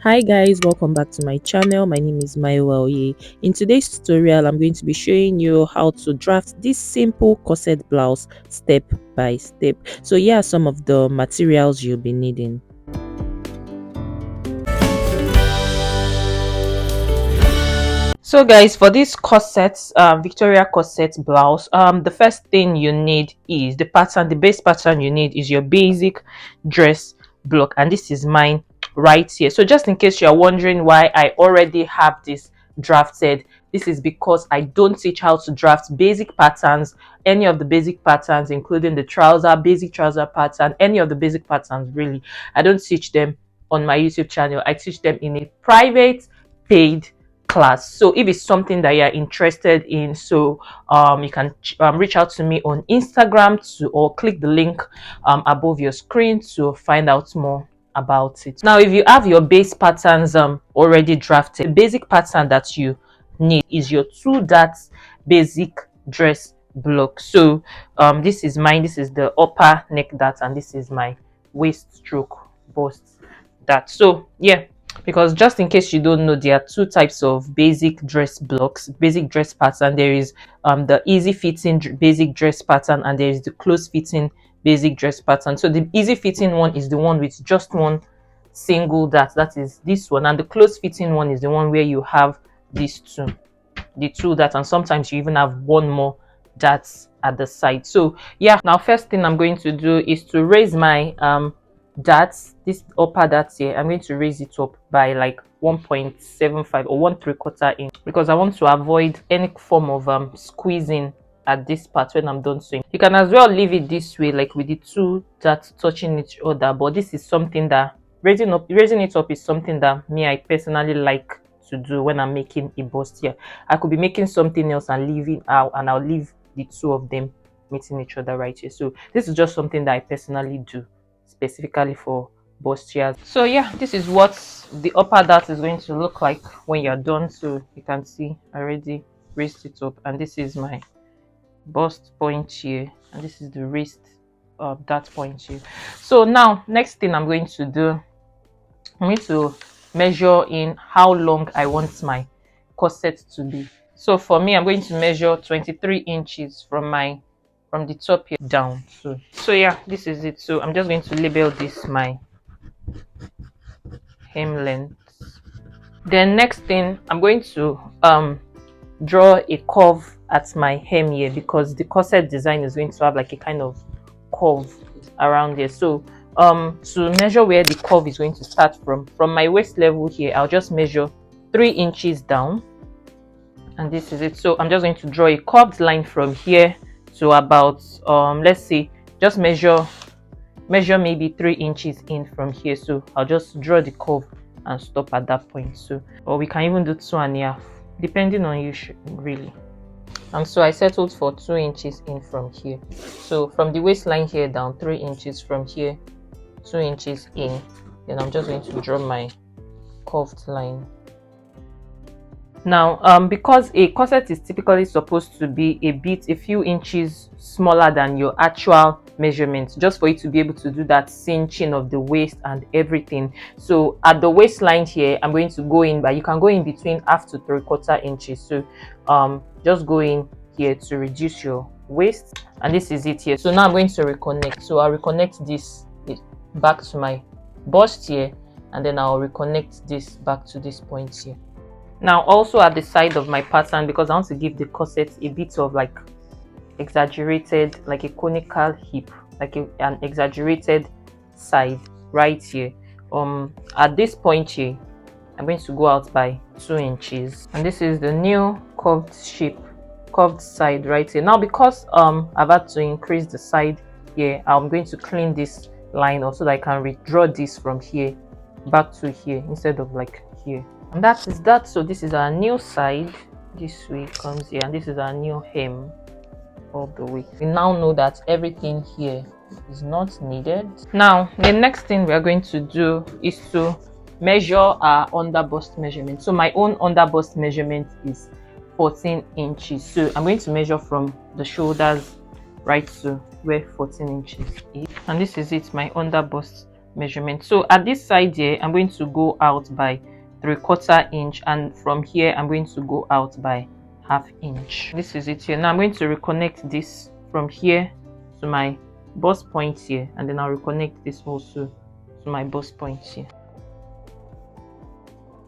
Hi guys, welcome back to my channel. My name is Maiwa. In today's tutorial, I'm going to be showing you how to draft this simple corset blouse step by step. So here are some of the materials you'll be needing. So guys, for this corset, Victoria corset blouse, the first thing you need is the pattern. The base pattern you need is your basic dress block, and this is mine right here. So just in case you're wondering why I already have this drafted, this is because I don't teach how to draft basic patterns, any of the basic patterns, including the basic trouser pattern, any of the basic patterns really. I don't teach them on my YouTube channel. I teach them in a private paid class. So if it's something that you're interested in, so you can reach out to me on Instagram or click the link above your screen to find out more about it. Now if you have your base patterns already drafted, the basic pattern that you need is your 2-dart basic dress block. So this is mine. This is the upper neck dart, and this is my waist stroke bust dart. So yeah, because just in case you don't know, there are two types of basic dress blocks, basic dress pattern. There is the easy fitting basic dress pattern, and there is the close fitting basic dress pattern. So the easy fitting one is the one with just one single dart, that is this one, and the close fitting one is the one where you have these two, the two darts, and sometimes you even have one more darts at the side. So yeah, now first thing I'm going to do is to raise my darts, this upper darts here. I'm going to raise it up by like 1.75 or 1/3 inch, because I want to avoid any form of squeezing at this part when I'm done sewing. You can as well leave it this way, like with the two darts touching each other, but this is something that raising it up is something that I personally like to do when I'm making a bust here. I could be making something else and leaving out, and I'll leave the two of them meeting each other right here. So this is just something that I personally do specifically for bustiers. So yeah, this is what the upper dart is going to look like when you're done. So you can see I already raised it up, and this is my bust point here, and this is the wrist dart point here. So now next thing I'm going to do, I'm going to measure in how long I want my corset to be. So for me, I'm going to measure 23 inches from the top here down. So yeah, this is it. So I'm just going to label this my hem length. Then next thing, I'm going to draw a curve at my hem here, because the corset design is going to have like a kind of curve around here. So to measure where the curve is going to start from my waist level here, I'll just measure 3 inches down, and this is it. So I'm just going to draw a curved line from here to about let's say, just measure maybe 3 inches in from here. So I'll just draw the curve and stop at that point. So, or we can even do 2.5, depending on you really. And so I settled for 2 inches in from here. So from the waistline here down, 3 inches, from here 2 inches in. Then I'm just going to draw my curved line. Now because a corset is typically supposed to be a few inches smaller than your actual measurement, just for you to be able to do that cinching of the waist and everything. So at the waistline here, I'm going to go in, but you can go in between 1/2 to 3/4 inches. So just go in here to reduce your waist, and this is it here. So now I'm going to reconnect. So I'll reconnect this back to my bust here, and then I'll reconnect this back to this point here. Now also at the side of my pattern, because I want to give the corset a bit of like exaggerated, like a conical hip, like an exaggerated side right here, at this point here, I'm going to go out by 2 inches, and this is the new curved shape, curved side right here. Now because I've had to increase the side here, I'm going to clean this line also, so that I can redraw this from here back to here instead of like here. And that is that. So this is our new side, this way comes here, and this is our new hem all the way. We now know that everything here is not needed. Now the next thing we are going to do is to measure our under bust measurement. So my own under bust measurement is 14 inches. So I'm going to measure from the shoulders right to where 14 inches is, and this is it, my under bust measurement. So at this side here, I'm going to go out by 3/4 inch, and from here I'm going to go out by 1/2 inch. This is it here. Now I'm going to reconnect this from here to my bust point here, and then I'll reconnect this also to my bust point here.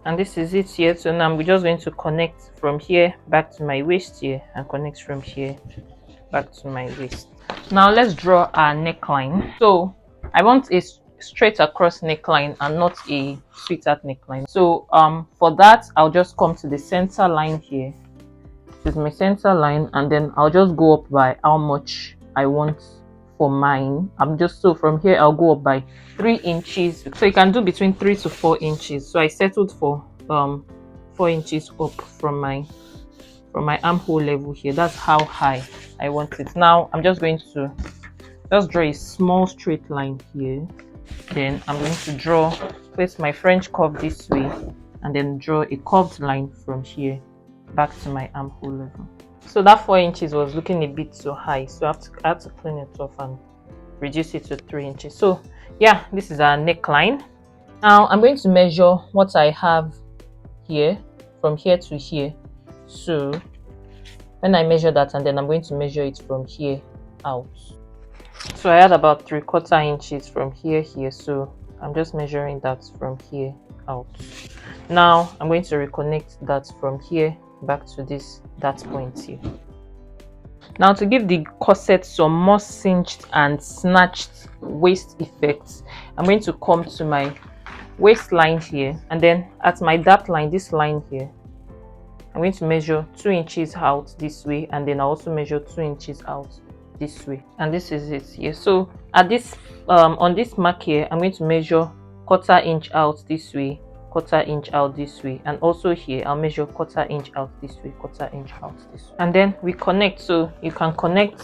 And this is it here. So now I'm just going to connect from here back to my waist here, and connect from here back to my waist. Now let's draw our neckline. So I want a straight across neckline and not a sweetheart neckline. So for that, I'll just come to the center line here. This is my center line, and then I'll just go up by how much I want for mine. So from here I'll go up by 3 inches. So you can do between 3 to 4 inches. So I settled for 4 inches up from my armhole level here. That's how high I want it. Now I'm just going to just draw a small straight line here. Then I'm going to place my French curve this way, and then draw a curved line from here back to my armhole level. So that 4 inches was looking a bit too high, so I have to clean it off and reduce it to 3 inches. So yeah, this is our neckline. Now I'm going to measure what I have here from here to here. So when I measure that, and then I'm going to measure it from here out. So I had about 3/4 inches from here. So I'm just measuring that from here out. Now I'm going to reconnect that from here back to that point here. Now to give the corset some more cinched and snatched waist effects, I'm going to come to my waistline here, and then at my dart line, this line here, I'm going to measure 2 inches out this way, and then I also measure 2 inches out this way, and this is it here. So at this on this mark here, I'm going to measure 1/4 inch out this way, 1/4 inch out this way, and also here I'll measure 1/4 inch out this way, 1/4 inch out this way, and then we connect. So you can connect,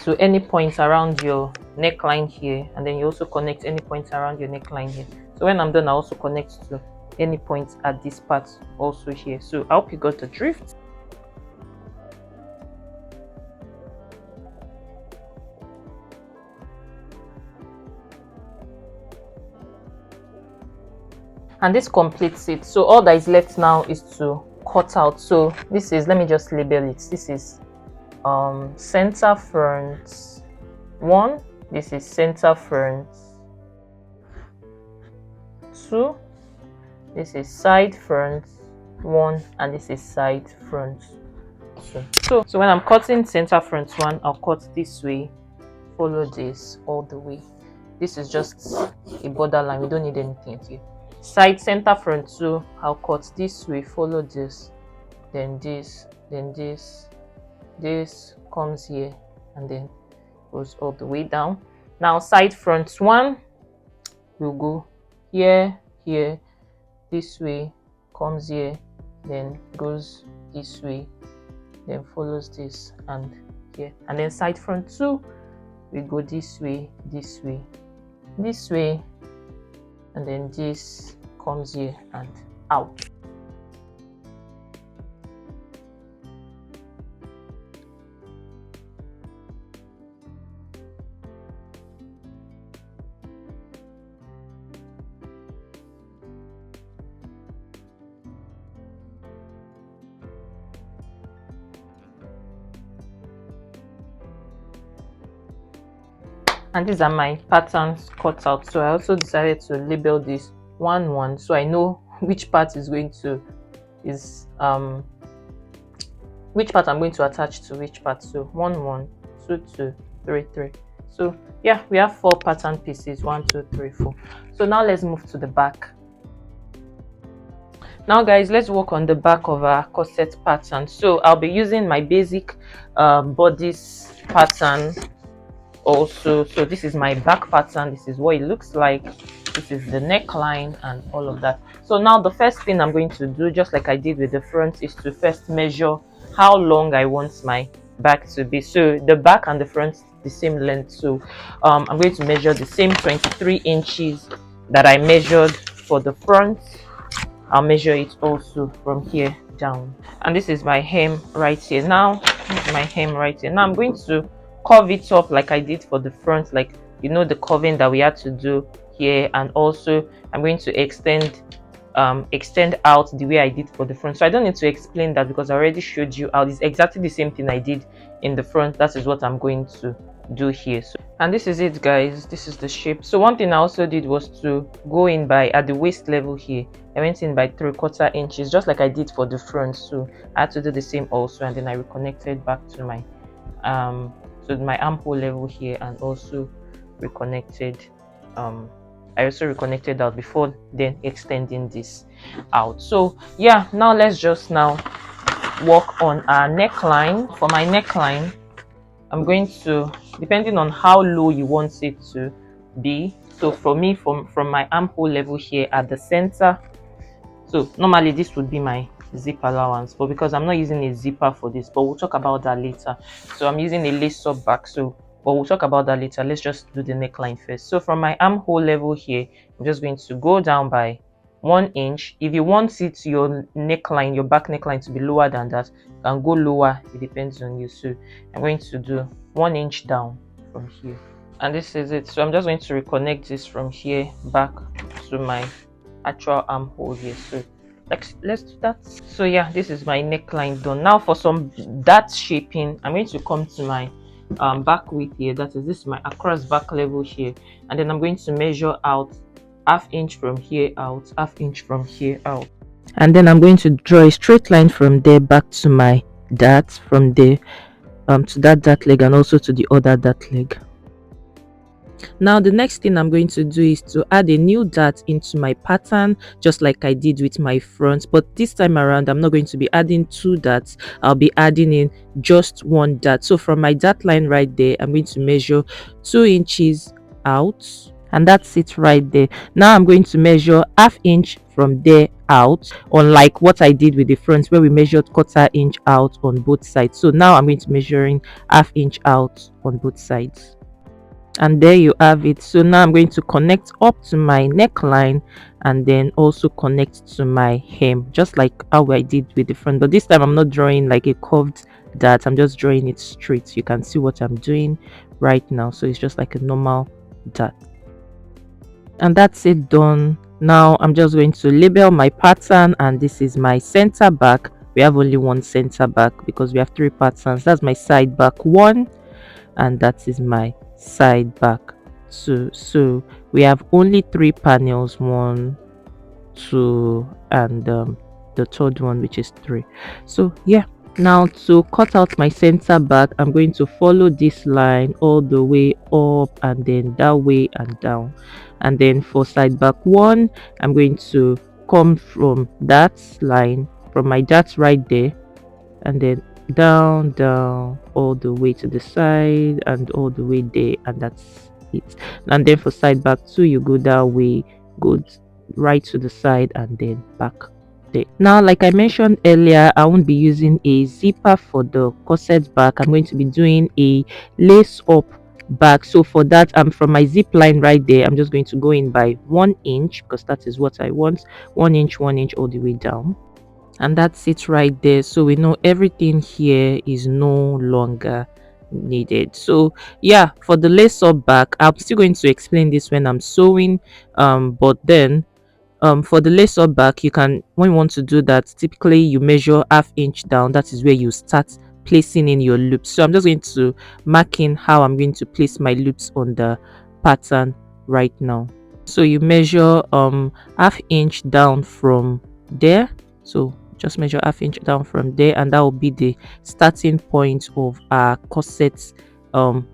to any point around your neckline here, and then you also connect any point around your neckline here. So when I'm done, I also connect to any point at this part also here. So I hope you got the drift. And this completes it. So all that is left now is to cut out. So this is, let me just label it. This is center front 1. This is center front 2. This is side front 1, and this is side front 2. So when I'm cutting center front 1, I'll cut this way, follow this all the way. This is just a borderline. We don't need anything here. Side center front 2, I'll cut this way, follow this, then this, then this comes here, and then goes all the way down. Now side front 1 will go here, this way, comes here, then goes this way, then follows this and here. And then side front 2 we go this way, this way, and then this comes here and out. And these are my patterns cut out. So I also decided to label this 1-1, so I know which part is going to which part I'm going to attach to which part. So 1-1, 2-2, 3-3. So yeah, we have 4 pattern pieces, 1, 2, 3, 4. So now let's move to the back. Now guys, let's work on the back of our corset pattern. So I'll be using my basic bodice pattern also. So this is my back pattern. This is what it looks like. This is the neckline and all of that. So now the first thing I'm going to do, just like I did with the front, is to first measure how long I want my back to be. So the back and the front the same length, so I'm going to measure the same 23 inches that I measured for the front. I'll measure it also from here down, and this is my hem right here. Now this is my hem right here. Now I'm going to curve it up like I did for the front, like you know, the curving that we had to do here, and also I'm going to extend out the way I did for the front. So I don't need to explain that because I already showed you how. It's exactly the same thing I did in the front. That is what I'm going to do here. So, and this is it, guys. This is the shape. So one thing I also did was to go in by at the waist level here. I went in by 3/4 inches, just like I did for the front. So I had to do the same also, and then I reconnected back to my armhole level here, and also reconnected I also reconnected out before then extending this out. So yeah, now let's just now work on our neckline. For my neckline, I'm going to, depending on how low you want it to be. So for me, from my armhole level here at the center, so normally this would be my zip allowance, but because I'm not using a zipper for this, but we'll talk about that later. So I'm using a lace up back, so but we'll talk about that later. Let's just do the neckline first. So from my armhole level here, I'm just going to go down by 1 inch. If you want it, your neckline, your back neckline, to be lower than that, you can go lower. It depends on you. So I'm going to do 1 inch down from here, and this is it. So I'm just going to reconnect this from here back to my actual armhole here. So let's do that. So yeah, this is my neckline done. Now for some dart shaping, I'm going to come to my back width here. This is my across back level here, and then I'm going to measure out ½ inch from here out, ½ inch from here out, and then I'm going to draw a straight line from there back to my dart, from there to that dart leg, and also to the other dart leg. Now the next thing I'm going to do is to add a new dart into my pattern, just like I did with my front, but this time around I'm not going to be adding 2 darts. I'll be adding in just 1 dart. So from my dart line right there, I'm going to measure 2 inches out, and that's it right there. Now I'm going to measure ½ inch from there out, unlike what I did with the front where we measured 1/4 inch out on both sides. So now I'm going to measuring ½ inch out on both sides, and there you have it. So now I'm going to connect up to my neckline, and then also connect to my hem, just like how I did with the front, but this time I'm not drawing like a curved dart. I'm just drawing it straight. You can see what I'm doing right now. So it's just like a normal dart, and that's it done. Now I'm just going to label my pattern, and this is my center back. We have only one center back because we have 3 patterns. That's my side back 1, and that is my side back 2. So we have only 3 panels, 1, 2, and the third one, which is 3. So yeah, now to cut out my center back, I'm going to follow this line all the way up, and then that way and down. And then for side back 1, I'm going to come from that line, from my dart right there, and then down all the way to the side and all the way there, and that's it. And then for side back 2, you go that way, go right to the side, and then back there. Now, like I mentioned earlier, I won't be using a zipper for the corset back. I'm going to be doing a lace up back. So for that, from my zip line right there, I'm just going to go in by 1 inch because that is what I want. 1 inch, 1 inch all the way down, and that's it right there. So we know everything here is no longer needed. So yeah, for the lace up back, I'm still going to explain this when I'm sewing, but then for the lace up back, you can, when you want to do that, typically you measure ½ inch down. That is where you start placing in your loops. So I'm just going to mark in how I'm going to place my loops on the pattern right now. So you measure ½ inch down from there. So just measure ½ inch down from there, and that will be the starting point of our corset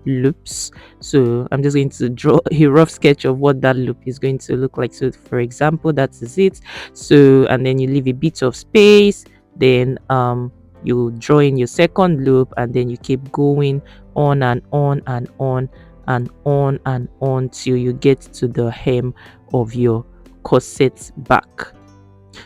loops. So I'm just going to draw a rough sketch of what that loop is going to look like. So for example, that is it. So, and then you leave a bit of space, then you draw in your second loop, and then you keep going on and on and on and on and on till you get to the hem of your corset back.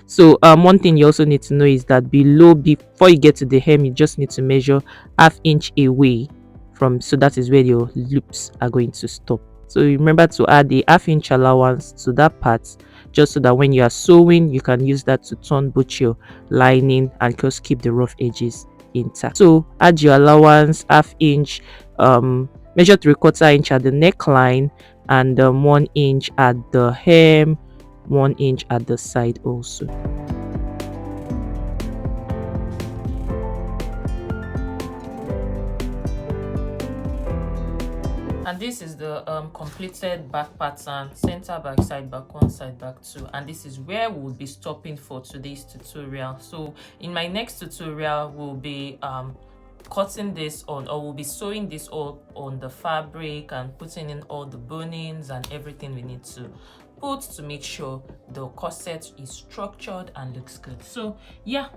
So one thing you also need to know is that below, before you get to the hem, you just need to measure ½ inch away from, so that is where your loops are going to stop. So remember to add the ½ inch allowance to that part, just so that when you are sewing, you can use that to turn both your lining and just keep the rough edges intact. So add your allowance ½ inch Measure 3/4 inch at the neckline, and 1 inch at the hem, 1 inch at the side also. And this is the completed back pattern, center back, side back, one side back, two. And this is where we'll be stopping for today's tutorial. So in my next tutorial, we'll be cutting this on, or we'll be sewing this all on the fabric and putting in all the bonings and everything we need to put to make sure the corset is structured and looks good. So yeah.